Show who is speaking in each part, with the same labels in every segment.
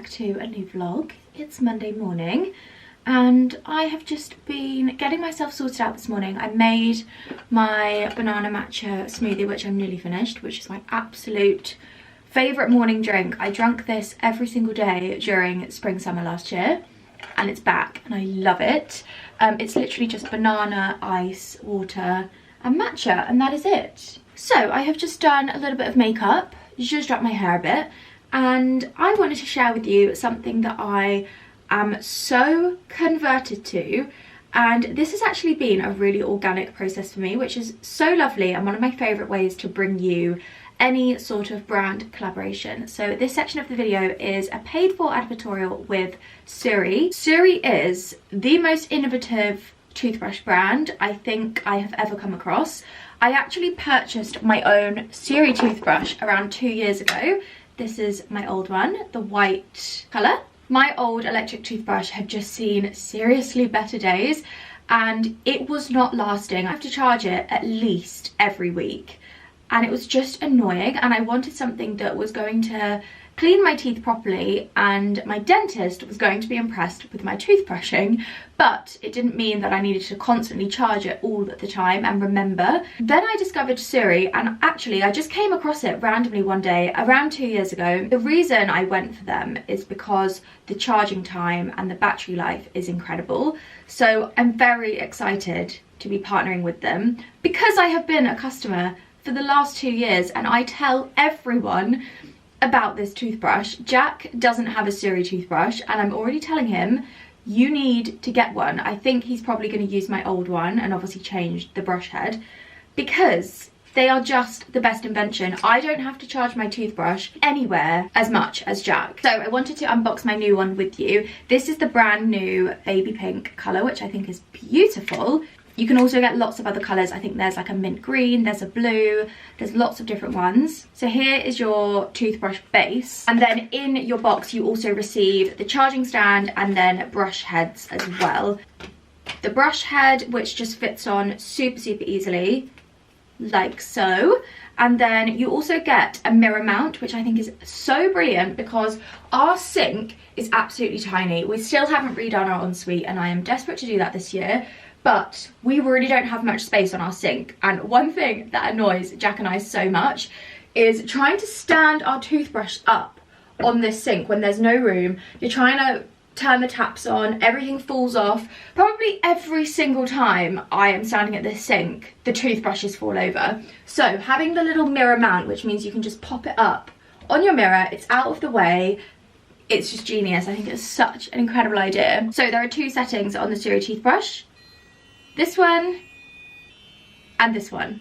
Speaker 1: back to a new vlog. It's Monday morning and I have just been getting myself sorted out this morning. I made my banana matcha smoothie, which I'm nearly finished, which is my absolute favourite morning drink. I drank this every single day during spring summer last year and it's back and I love it. It's literally just banana, ice, water and matcha, and that is it. So I have just done a little bit of makeup, just up my hair a bit, and I wanted to share with you something that I am so converted to, and this has actually been a really organic process for me, which is so lovely and one of my favourite ways to bring you any sort of brand collaboration. So this section of the video is a paid for advertorial with Suri. Suri is the most innovative toothbrush brand I think I have ever come across. I actually purchased my own Suri toothbrush around 2 years ago. This is my old one, the white colour. My old electric toothbrush had just seen seriously better days and it was not lasting. I have to charge it at least every week and it was just annoying, and I wanted something that was going to clean my teeth properly, and my dentist was going to be impressed with my toothbrushing, but it didn't mean that I needed to constantly charge it all the time and remember. Then I discovered Suri, and actually I just came across it randomly one day around 2 years ago. The reason I went for them is because the charging time and the battery life is incredible. So I'm very excited to be partnering with them because I have been a customer for the last 2 years and I tell everyone about this toothbrush. Jack doesn't have a Suri toothbrush and I'm already telling him you need to get one. I think he's probably going to use my old one and obviously change the brush head because they are just the best invention. I don't have to charge my toothbrush anywhere as much as Jack. So I wanted to unbox my new one with you. This is the brand new baby pink colour, which I think is beautiful. You can also get lots of other colours. I think there's like a mint green, there's a blue, there's lots of different ones. So here is your toothbrush base. And then in your box, you also receive the charging stand and then brush heads as well. The brush head, which just fits on super easily, like so. And then you also get a mirror mount, which I think is so brilliant because our sink is absolutely tiny. We still haven't redone our ensuite and I am desperate to do that this year. But we really don't have much space on our sink, and one thing that annoys Jack and I so much is trying to stand our toothbrush up on this sink when there's no room. You're trying to turn the taps on, everything falls off. Probably every single time I am standing at this sink, the toothbrushes fall over. So having the little mirror mount, which means you can just pop it up on your mirror, it's out of the way. It's just genius. I think it's such an incredible idea. So there are two settings on the Suri toothbrush. This one and this one.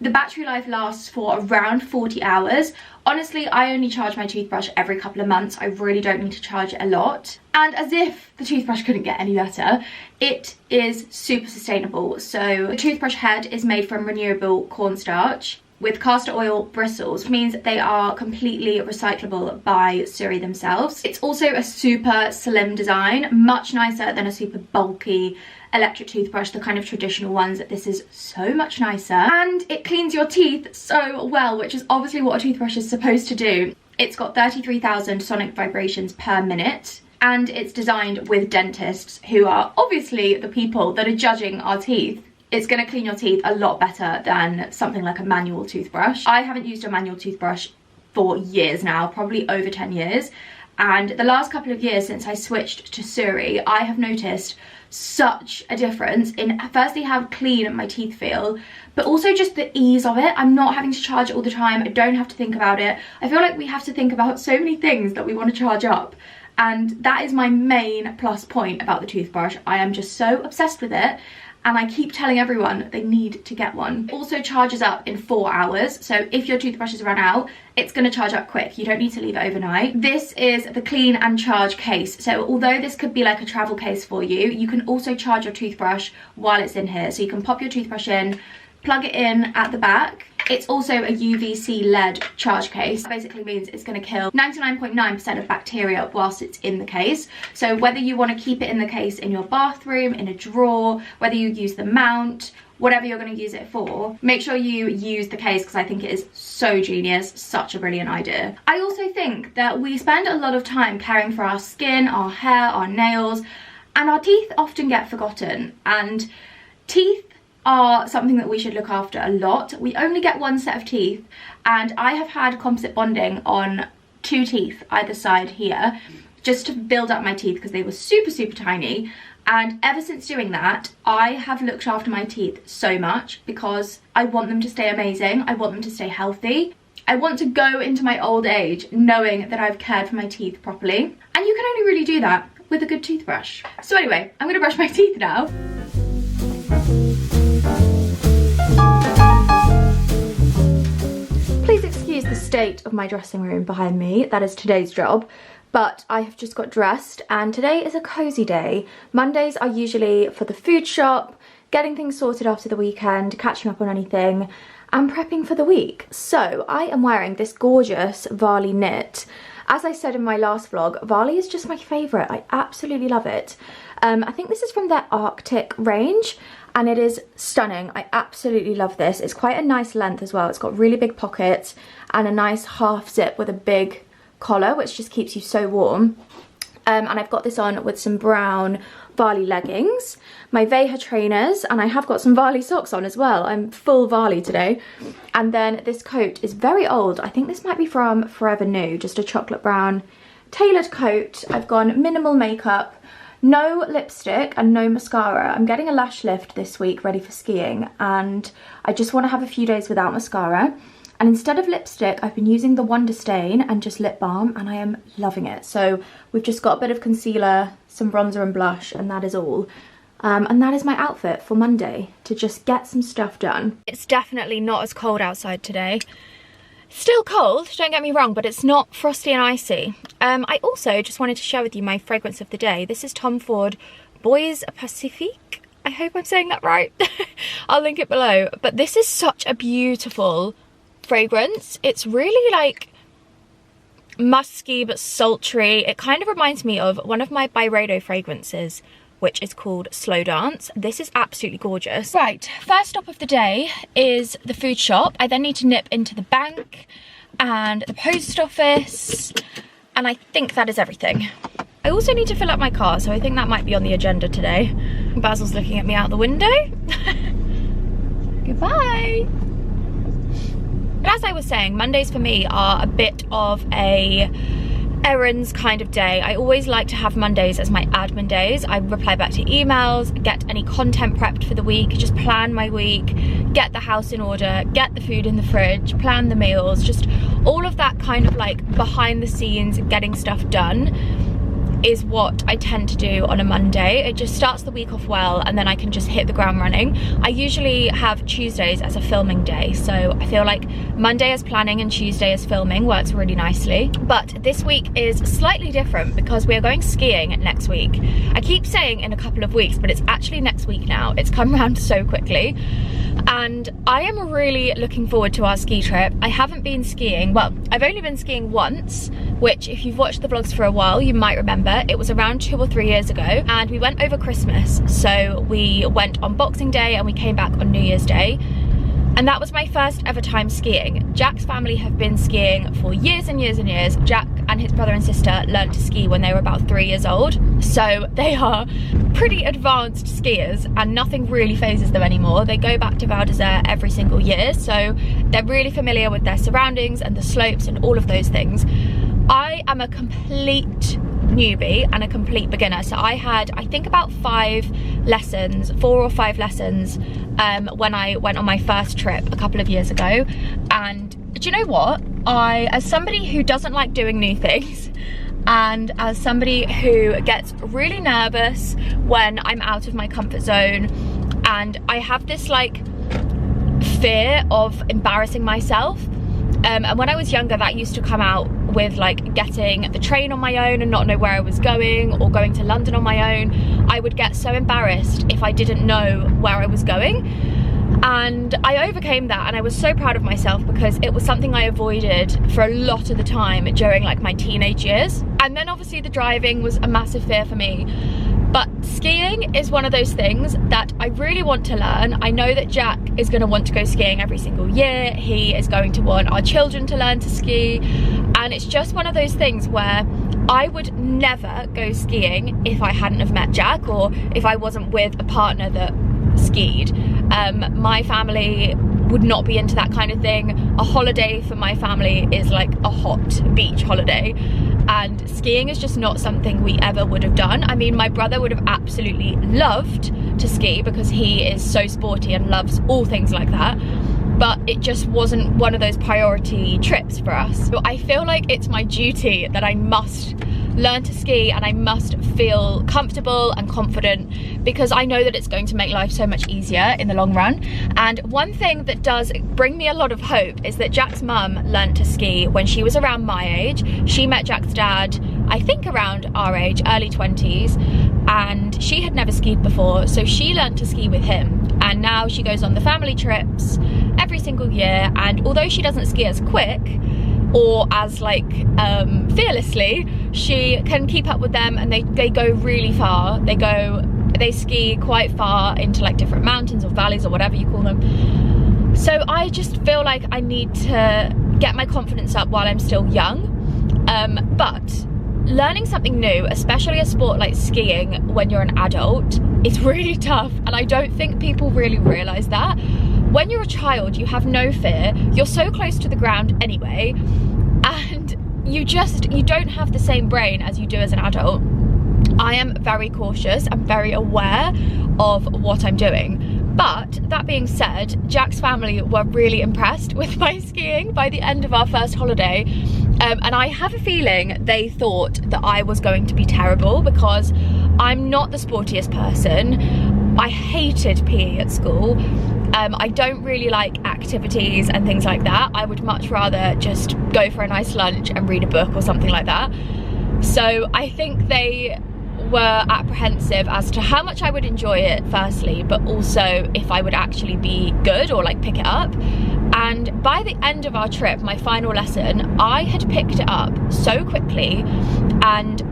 Speaker 1: The battery life lasts for around 40 hours. Honestly, I only charge my toothbrush every couple of months. I really don't need to charge it a lot. And as if the toothbrush couldn't get any better, it is super sustainable. So the toothbrush head is made from renewable cornstarch with castor oil bristles, which means they are completely recyclable by Suri themselves. It's also a super slim design, much nicer than a super bulky electric toothbrush, the kind of traditional ones. This is so much nicer and it cleans your teeth so well, which is obviously what a toothbrush is supposed to do. It's got 33,000 sonic vibrations per minute and it's designed with dentists who are obviously the people that are judging our teeth. It's going to clean your teeth a lot better than something like a manual toothbrush. I haven't used a manual toothbrush for years now, probably over 10 years. And the last couple of years since I switched to Suri, I have noticed such a difference in firstly how clean my teeth feel, but also just the ease of it. I'm not having to charge it all the time. I don't have to think about it. I feel like we have to think about so many things that we want to charge up. And that is my main plus point about the toothbrush. I am just so obsessed with it. And I keep telling everyone they need to get one. It also charges up in 4 hours. So if your toothbrushes run out, it's going to charge up quick. You don't need to leave it overnight. This is the clean and charge case. So although this could be like a travel case for you, you can also charge your toothbrush while it's in here. So you can pop your toothbrush in, plug it in at the back. It's also a UVC LED charge case. That basically means it's going to kill 99.9% of bacteria whilst it's in the case. So whether you want to keep it in the case in your bathroom, in a drawer, whether you use the mount, whatever you're going to use it for, make sure you use the case, because I think it is so genius, such a brilliant idea. I also think that we spend a lot of time caring for our skin, our hair, our nails, and our teeth often get forgotten, and teeth are something that we should look after a lot. We only get one set of teeth, and I have had composite bonding on 2 teeth either side here just to build up my teeth because they were super tiny. And ever since doing that, I have looked after my teeth so much because I want them to stay amazing. I want them to stay healthy. I want to go into my old age knowing that I've cared for my teeth properly. And you can only really do that with a good toothbrush. So anyway, I'm gonna brush my teeth now. Please excuse the state of my dressing room behind me. That is today's job. But I have just got dressed and today is a cozy day. Mondays are usually for the food shop, getting things sorted after the weekend, catching up on anything, and prepping for the week. So I am wearing this gorgeous Varley knit. As I said in my last vlog, Varley is just my favourite. I absolutely love it. I think this is from their Arctic range and it is stunning. I absolutely love this. It's quite a nice length as well. It's got really big pockets and a nice half zip with a big collar, which just keeps you so warm. And I've got this on with some brown Varley leggings, my Veja trainers, and I have got some Varley socks on as well. I'm full Varley today. And then this coat is very old. I think this might be from Forever New, just a chocolate brown tailored coat. I've gone minimal makeup, no lipstick and no mascara. I'm getting a lash lift this week ready for skiing and I just want to have a few days without mascara. And instead of lipstick, I've been using the Wonder Stain and just lip balm, and I am loving it. So we've just got a bit of concealer, some bronzer and blush, and that is all. And that is my outfit for Monday, to just get some stuff done. It's definitely not as cold outside today. Still cold, don't get me wrong, but it's not frosty and icy. I also just wanted to share with you my fragrance of the day. This is Tom Ford Bois Pacifique. I hope I'm saying that right. I'll link it below. But this is such a beautiful fragrance. It's really like musky but sultry. It kind of reminds me of one of my Byredo fragrances, which is called Slow Dance. This is absolutely gorgeous. Right, first stop of the day is the food shop. I then need to nip into the bank and the post office, and I think that is everything. I also need to fill up my car, so I think that might be on the agenda today. Basil's looking at me out the window. Goodbye. But as I was saying, Mondays for me are a bit of a errands kind of day. I always like to have Mondays as my admin days. I reply back to emails, get any content prepped for the week, just plan my week, get the house in order, get the food in the fridge, plan the meals, just all of that kind of like behind the scenes getting stuff done is what I tend to do on a Monday. It just starts the week off well and then I can just hit the ground running. I usually have Tuesdays as a filming day, so I feel like Monday as planning and Tuesday as filming works really nicely. But this week is slightly different because we are going skiing next week. I keep saying in a couple of weeks, but it's actually next week now. It's come around so quickly. And I am really looking forward to our ski trip. I haven't been skiing, well, I've only been skiing once, which if you've watched the vlogs for a while, you might remember. It was around 2 or 3 years ago and we went over Christmas. So we went on Boxing Day and we came back on New Year's Day. And that was my first ever time skiing. Jack's family have been skiing for years and years and years. Jack and his brother and sister learned to ski when they were about 3 years old. So they are pretty advanced skiers and nothing really phases them anymore. They go back to Val d'Isère every single year. So they're really familiar with their surroundings and the slopes and all of those things. I am a complete newbie and a complete beginner, so I had I think about 4 or 5 lessons when I went on my first trip a couple of years ago. And do you know what, as somebody who doesn't like doing new things and as somebody who gets really nervous when I'm out of my comfort zone, and I have this like fear of embarrassing myself, and when I was younger that used to come out with like getting the train on my own and not know where I was going, or going to London on my own. I would get so embarrassed if I didn't know where I was going. And I overcame that and I was so proud of myself because it was something I avoided for a lot of the time during like my teenage years. And then obviously the driving was a massive fear for me.
Speaker 2: But skiing is one of those things that I really want to learn. I know that Jack is going to want to go skiing every single year. He is going to want our children to learn to ski. And it's just one of those things where I would never go skiing if I hadn't have met Jack, or if I wasn't with a partner that skied. My family would not be into that kind of thing. A holiday for my family is like a hot beach holiday, and skiing is just not something we ever would have done. I mean, my brother would have absolutely loved to ski because he is so sporty and loves all things like that, but it just wasn't one of those priority trips for us. So I feel like it's my duty that I must learn to ski, and I must feel comfortable and confident, because I know that it's going to make life so much easier in the long run. And one thing that does bring me a lot of hope is that Jack's mum learned to ski when she was around my age. She met Jack's dad, I think around our age, early 20s, and she had never skied before, so she learned to ski with him. And now she goes on the family trips every single year, and although she doesn't ski as quick or as like fearlessly, she can keep up with them, and they go really far. They ski quite far into like different mountains or valleys or whatever you call them. So I just feel like I need to get my confidence up while I'm still young. But learning something new, especially a sport like skiing when you're an adult, it's really tough, and I don't think people really realise that. When you're a child, you have no fear, you're so close to the ground anyway, and you don't have the same brain as you do as an adult. I am very cautious and very aware of what I'm doing. But that being said, Jack's family were really impressed with my skiing by the end of our first holiday. And I have a feeling they thought that I was going to be terrible, because I'm not the sportiest person. I hated PE at school. I don't really like activities and things like that. I would much rather just go for a nice lunch and read a book or something like that. So I think they were apprehensive as to how much I would enjoy it firstly, but also if I would actually be good or like pick it up. And by the end of our trip, my final lesson, I had picked it up so quickly, and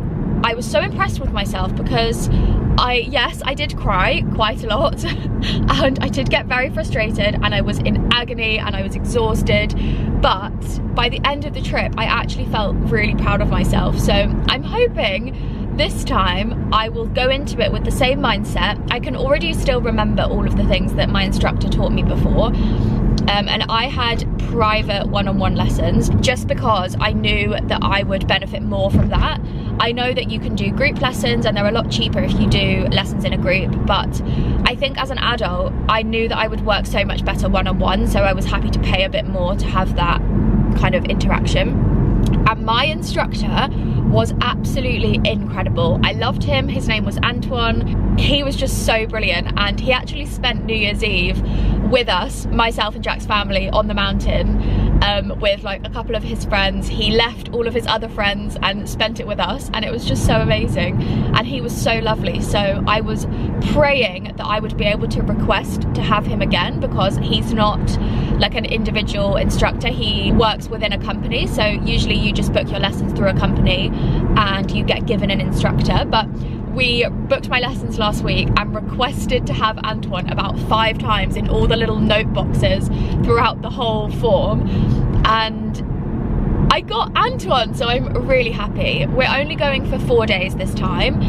Speaker 2: I was so impressed with myself, because yes, I did cry quite a lot and I did get very frustrated, and I was in agony and I was exhausted, but by the end of the trip I actually felt really proud of myself. So I'm hoping this time I will go into it with the same mindset. I can already still remember all of the things that my instructor taught me before, and I had private one-on-one lessons just because I knew that I would benefit more from that. I know that you can do group lessons and they're a lot cheaper if you do lessons in a group, but I think as an adult I knew that I would work so much better one-on-one, so I was happy to pay a bit more to have that kind of interaction. And my instructor was absolutely incredible. I loved him. His name was Antoine. He was just so brilliant, and he actually spent New Year's Eve with us, myself and Jack's family, on the mountain with like a couple of his friends. He left all of his other friends and spent it with us, and it was just so amazing, and he was so lovely. So I was praying that I would be able to request to have him again, because he's not like an individual instructor, he works within a company. So usually you just book your lessons through a company and you get given an instructor. But we booked my lessons last week and requested to have Antoine about 5 times in all the little note boxes throughout the whole form, and I got Antoine, so I'm really happy. We're only going for 4 days this time.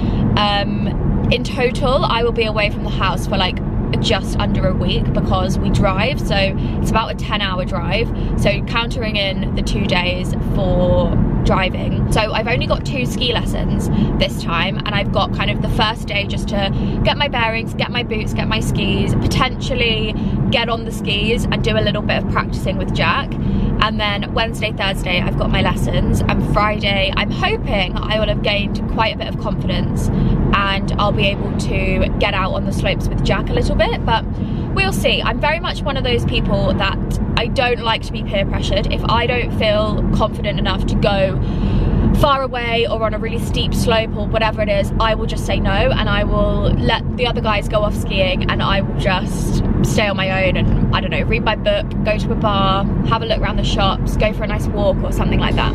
Speaker 2: In total I will be away from the house for like just under a week, because we drive, so it's about a 10-hour drive, so countering in the 2 days for driving. So I've only got 2 ski lessons this time, and I've got kind of the first day just to get my bearings, get my boots, get my skis, potentially get on the skis and do a little bit of practicing with Jack. And then Wednesday, Thursday I've got my lessons, and Friday I'm hoping I will have gained quite a bit of confidence and I'll be able to get out on the slopes with Jack a little bit, but we'll see. I'm very much one of those people that I don't like to be peer pressured. If I don't feel confident enough to go far away or on a really steep slope or whatever it is, I will just say no, and I will let the other guys go off skiing, and I will just stay on my own and, I don't know, read my book, go to a bar, have a look around the shops, go for a nice walk or something like that.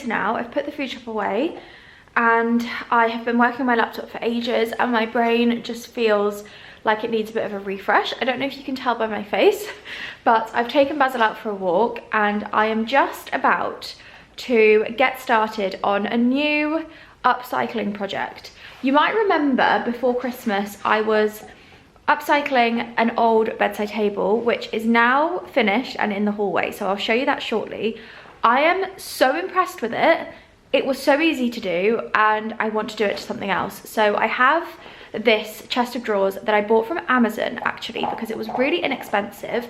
Speaker 1: later now. I've put the food shop away and I have been working on my laptop for ages and my brain just feels like it needs a bit of a refresh. I don't know if you can tell by my face, but I've taken Basil out for a walk and I am just about to get started on a new upcycling project. You might remember before Christmas I was upcycling an old bedside table, which is now finished and in the hallway, so I'll show you that shortly. I am so impressed with it. It was so easy to do and I want to do it to something else. So I have this chest of drawers that I bought from Amazon actually because it was really inexpensive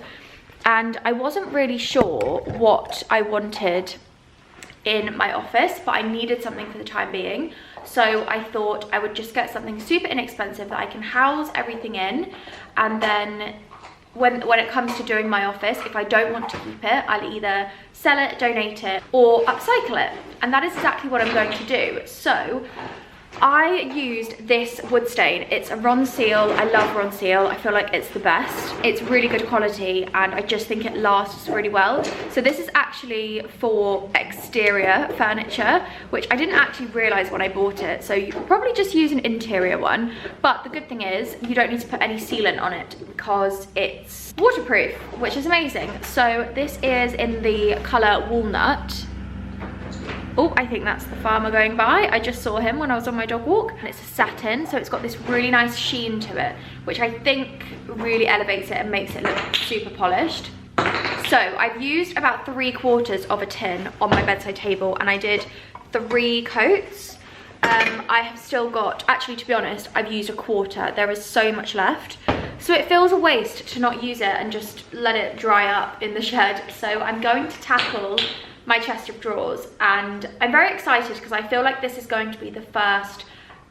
Speaker 1: and I wasn't really sure what I wanted in my office, but I needed something for the time being. So I thought I would just get something super inexpensive that I can house everything in, and then when it comes to doing my office, if I don't want to keep it, I'll either sell it, donate it, or upcycle it. And that is exactly what I'm going to do. So I used this wood stain. It's a Ronseal. I love Ronseal. I feel like it's the best. It's really good quality and I just think it lasts really well. So this is actually for exterior furniture, which I didn't actually realise when I bought it. So you could probably just use an interior one. But the good thing is you don't need to put any sealant on it because it's waterproof, which is amazing. So this is in the colour Walnut. Oh, I think that's the farmer going by. I just saw him when I was on my dog walk. And it's a satin, so it's got this really nice sheen to it, which I think really elevates it and makes it look super polished. So I've used about 3/4 of a tin on my bedside table and I did 3 coats. I have still got, actually to be honest, I've used 1/4. There is so much left. So it feels a waste to not use it and just let it dry up in the shed. So I'm going to tackle my chest of drawers and I'm very excited because I feel like this is going to be the first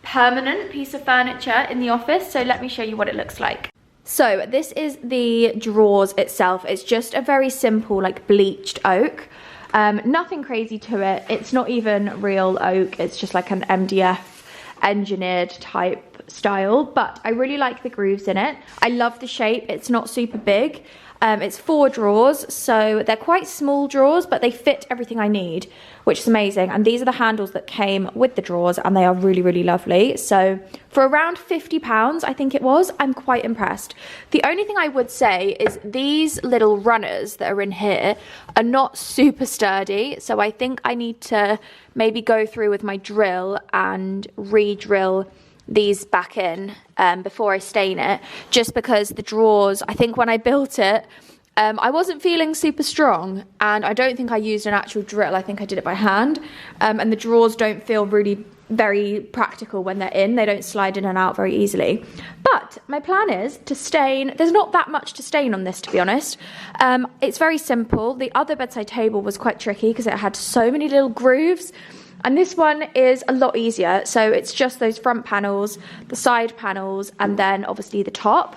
Speaker 1: permanent piece of furniture in the office. So let me show you what it looks like. So this is the drawers itself. It's just a very simple like bleached oak. Nothing crazy to it. It's not even real oak. It's just like an MDF engineered type style, but I really like the grooves in it. I love the shape. It's not super big. It's 4 drawers, so they're quite small drawers, but they fit everything I need, which is amazing. And these are the handles that came with the drawers, and they are really, really lovely. So for around £50, I think it was, I'm quite impressed. The only thing I would say is these little runners that are in here are not super sturdy, so I think I need to maybe go through with my drill and re-drill these back in before I stain it, just because the drawers, I think when I built it, I wasn't feeling super strong and I don't think I used an actual drill. I think I did it by hand, and the drawers don't feel really very practical when they're in. They don't slide in and out very easily. But my plan is to stain. There's not that much to stain on this, to be honest. It's very simple. The other bedside table was quite tricky because it had so many little grooves. And this one is a lot easier. So it's just those front panels, the side panels, and then obviously the top.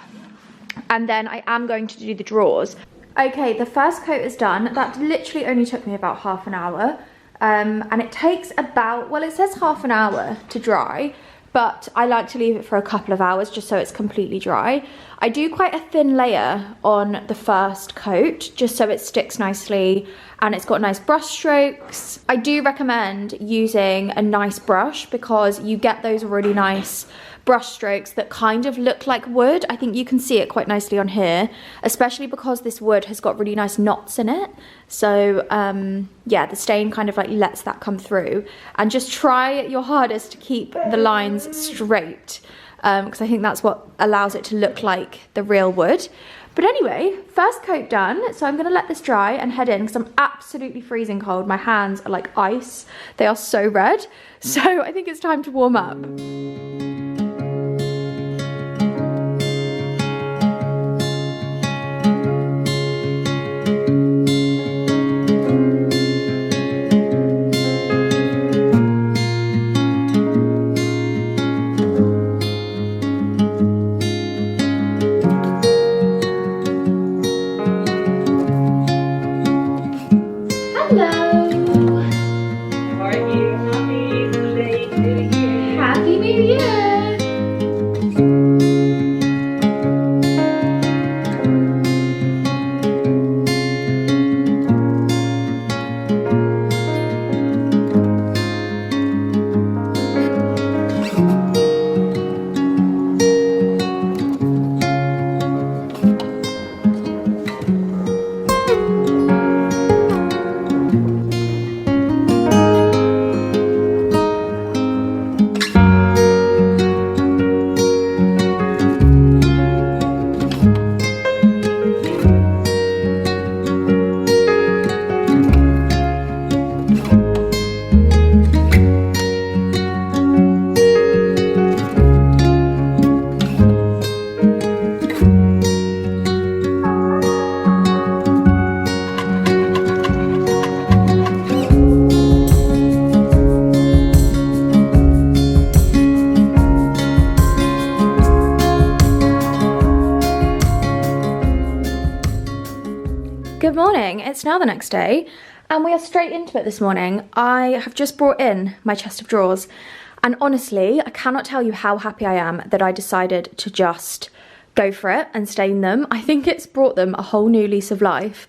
Speaker 1: And then I am going to do the drawers. Okay, the first coat is done. That literally only took me about half an hour. And it takes about, well, it says half an hour to dry, but I like to leave it for a couple of hours just so it's completely dry. I do quite a thin layer on the first coat just so it sticks nicely and it's got nice brush strokes. I do recommend using a nice brush because you get those really nice brush strokes that kind of look like wood. I think you can see it quite nicely on here, especially because this wood has got really nice knots in it. So yeah, the stain kind of like lets that come through, and just try your hardest to keep the lines straight because I think that's what allows it to look like the real wood. But anyway, first coat done, so I'm gonna let this dry and head in because I'm absolutely freezing cold. My hands are like ice. They are so red. So I think it's time to warm up. Happy New Year! morning. It's now the next day and we are straight into it this morning. I have just brought in my chest of drawers and honestly, I cannot tell you how happy I am that I decided to just go for it and stain them. I think it's brought them a whole new lease of life.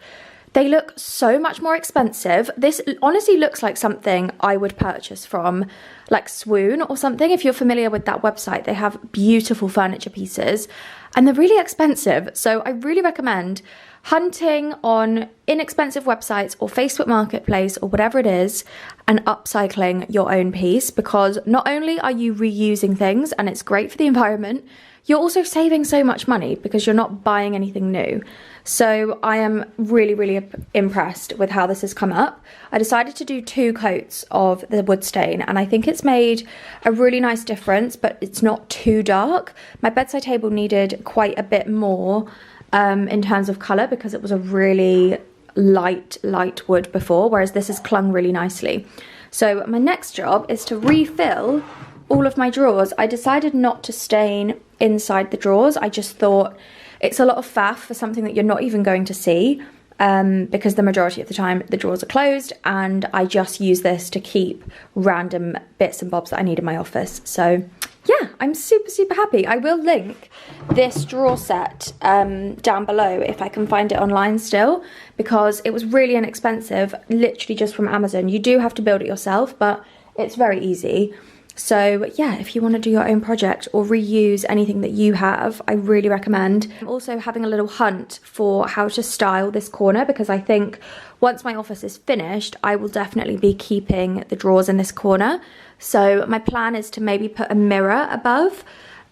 Speaker 1: They look so much more expensive. This honestly looks like something I would purchase from like Swoon or something. If you're familiar with that website, they have beautiful furniture pieces and they're really expensive. So I really recommend hunting on inexpensive websites or Facebook Marketplace or whatever it is and upcycling your own piece, because not only are you reusing things and it's great for the environment, you're also saving so much money because you're not buying anything new. So I am really, really impressed with how this has come up. I decided to do 2 coats of the wood stain and I think it's made a really nice difference, but it's not too dark. My bedside table needed quite a bit more in terms of colour because it was a really light wood before, whereas this has clung really nicely. So my next job is to refill all of my drawers. I decided not to stain inside the drawers. I just thought it's a lot of faff for something that you're not even going to see, because the majority of the time the drawers are closed and I just use this to keep random bits and bobs that I need in my office. So yeah, I'm super happy. I will link this drawer set down below if I can find it online still, because it was really inexpensive, literally just from Amazon. You do have to build it yourself, but it's very easy. So yeah, if you want to do your own project or reuse anything that you have, I really recommend. I'm also having a little hunt for how to style this corner, because I think once my office is finished, I will definitely be keeping the drawers in this corner. So my plan is to maybe put a mirror above.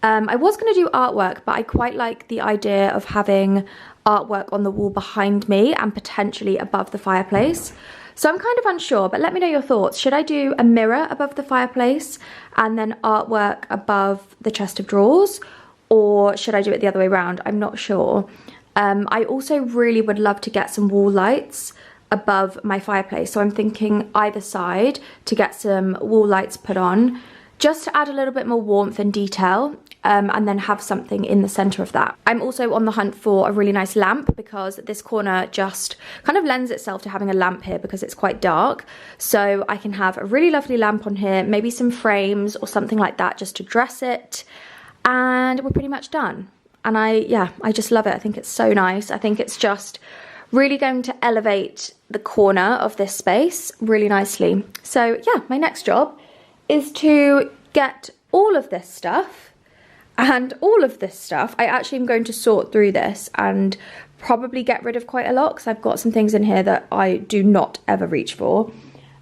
Speaker 1: I was going to do artwork, but I quite like the idea of having artwork on the wall behind me and potentially above the fireplace. So I'm kind of unsure, but let me know your thoughts. Should I do a mirror above the fireplace and then artwork above the chest of drawers? Or should I do it the other way around? I'm not sure. I also really would love to get some wall lights above my fireplace. So I'm thinking either side to get some wall lights put on, just to add a little bit more warmth and detail. And then have something in the center of that. I'm also on the hunt for a really nice lamp, because this corner just kind of lends itself to having a lamp here because it's quite dark. So I can have a really lovely lamp on here, maybe some frames or something like that just to dress it. And we're pretty much done. And I just love it. I think it's so nice. I think it's just really going to elevate the corner of this space really nicely. So yeah, my next job is to get all of this stuff. And all of this stuff, I actually am going to sort through this and probably get rid of quite a lot, because I've got some things in here that I do not ever reach for.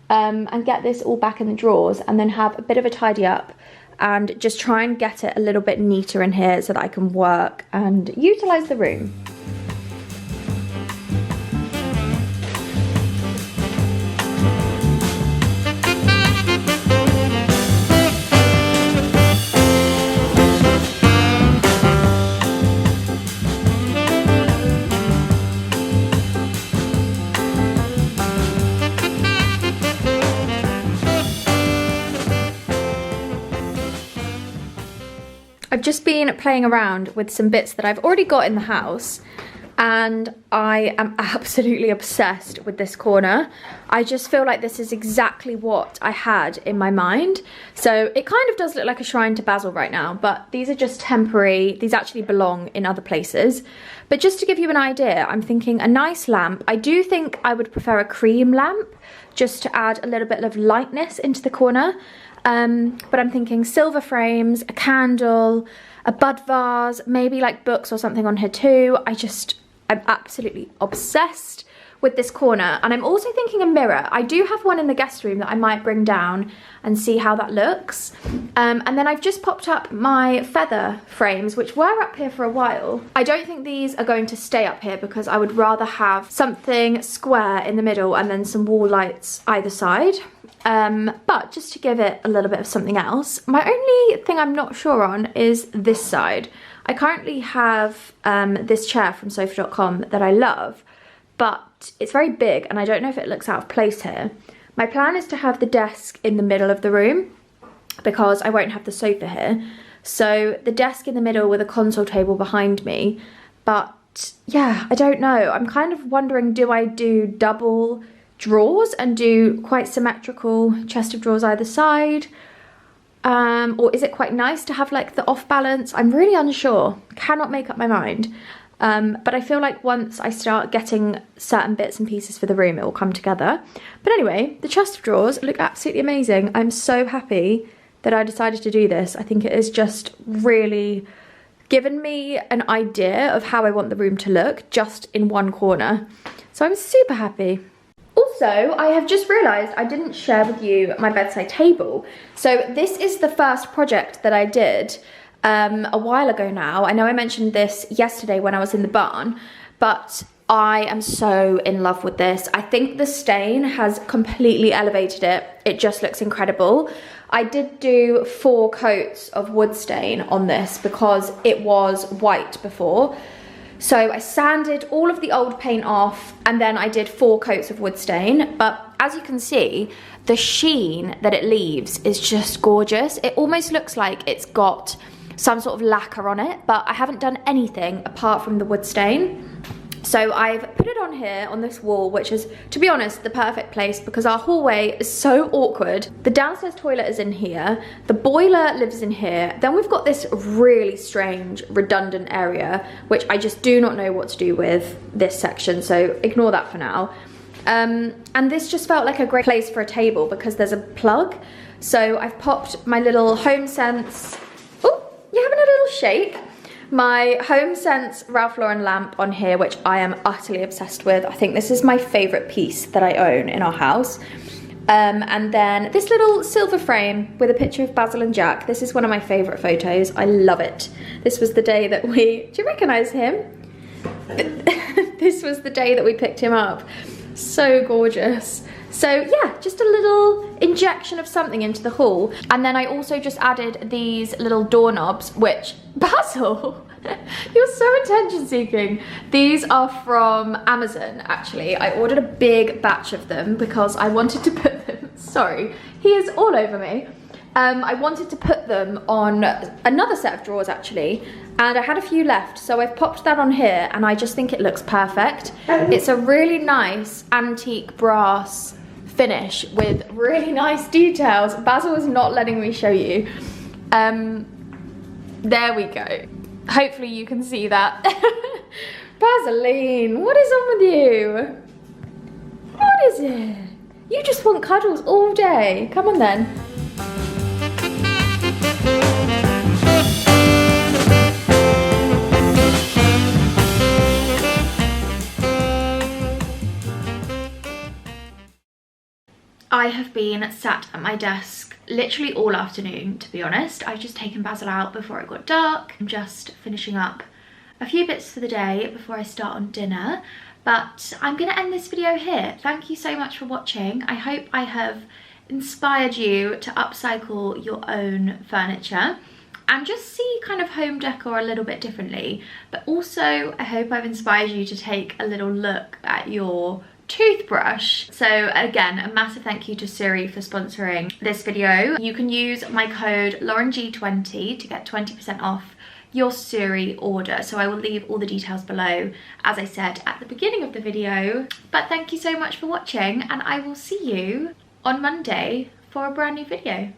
Speaker 1: And get this all back in the drawers and then have a bit of a tidy up and just try and get it a little bit neater in here so that I can work and utilise the room. I've just been playing around with some bits that I've already got in the house, and I am absolutely obsessed with this corner. I just feel like this is exactly what I had in my mind. So it kind of does look like a shrine to Basil right now, but these are just temporary. These actually belong in other places. But just to give you an idea, I'm thinking a nice lamp. I do think I would prefer a cream lamp just to add a little bit of lightness into the corner. But I'm thinking silver frames, a candle, a bud vase, maybe like books or something on here too. I'm absolutely obsessed with this corner. And I'm also thinking a mirror. I do have one in the guest room that I might bring down and see how that looks. And then I've just popped up my feather frames, which were up here for a while. I don't think these are going to stay up here because I would rather have something square in the middle and then some wall lights either side. But just to give it a little bit of something else, my only thing I'm not sure on is this side. I currently have this chair from sofa.com that I love, but it's very big and I don't know if it looks out of place here. My plan is to have the desk in the middle of the room because I won't have the sofa here. So the desk in the middle with a console table behind me, but yeah, I don't know. I'm kind of wondering, do I do double drawers and do quite symmetrical chest of drawers either side? Or is it quite nice to have like the off balance? I'm really unsure, cannot make up my mind. But I feel like once I start getting certain bits and pieces for the room, it will come together. But anyway, the chest of drawers look absolutely amazing. I'm so happy that I decided to do this. I think it has just really given me an idea of how I want the room to look just in one corner. So I'm super happy. Also, I have just realised I didn't share with you my bedside table. So this is the first project that I did a while ago now. I know I mentioned this yesterday when I was in the barn, but I am so in love with this. I think the stain has completely elevated it. It just looks incredible. I did do 4 coats of wood stain on this because it was white before. So I sanded all of the old paint off and then I did 4 coats of wood stain. But as you can see, the sheen that it leaves is just gorgeous. It almost looks like it's got some sort of lacquer on it, but I haven't done anything apart from the wood stain. So I've put it on here on this wall, which is, to be honest, the perfect place because our hallway is so awkward. The downstairs toilet is in here, the boiler lives in here, then we've got this really strange redundant area, which I just do not know what to do with this section, so ignore that for now. And this just felt like a great place for a table because there's a plug. So I've popped my little HomeSense, oh, you're having a little shake. My HomeSense Ralph Lauren lamp on here, which I am utterly obsessed with. I think this is my favourite piece that I own in our house. And then this little silver frame with a picture of Basil and Jack. This is one of my favourite photos. I love it. This was the day that we... Do you recognise him? This was the day that we picked him up. So gorgeous. So yeah, just a little injection of something into the hall. And then I also just added these little doorknobs, which, Basil, you're so attention seeking. These are from Amazon, actually. I ordered a big batch of them because I wanted to put them, sorry, he is all over me. I wanted to put them on another set of drawers actually, and I had a few left, so I've popped that on here and I just think it looks perfect. It's a really nice antique brass finish with really nice details. Basil is not letting me show you. There we go. Hopefully you can see that. Basiline, what is on with you? What is it? You just want cuddles all day. Come on then. I have been sat at my desk literally all afternoon, to be honest. I've just taken Basil out before it got dark. I'm just finishing up a few bits for the day before I start on dinner. But I'm going to end this video here. Thank you so much for watching. I hope I have inspired you to upcycle your own furniture and just see kind of home decor a little bit differently. But also, I hope I've inspired you to take a little look at your toothbrush. So again, a massive thank you to Suri for sponsoring this video. You can use my code LaurenG20 to get 20% off your Suri order. So I will leave all the details below, as I said at the beginning of the video. But thank you so much for watching, and I will see you on Monday for a brand new video.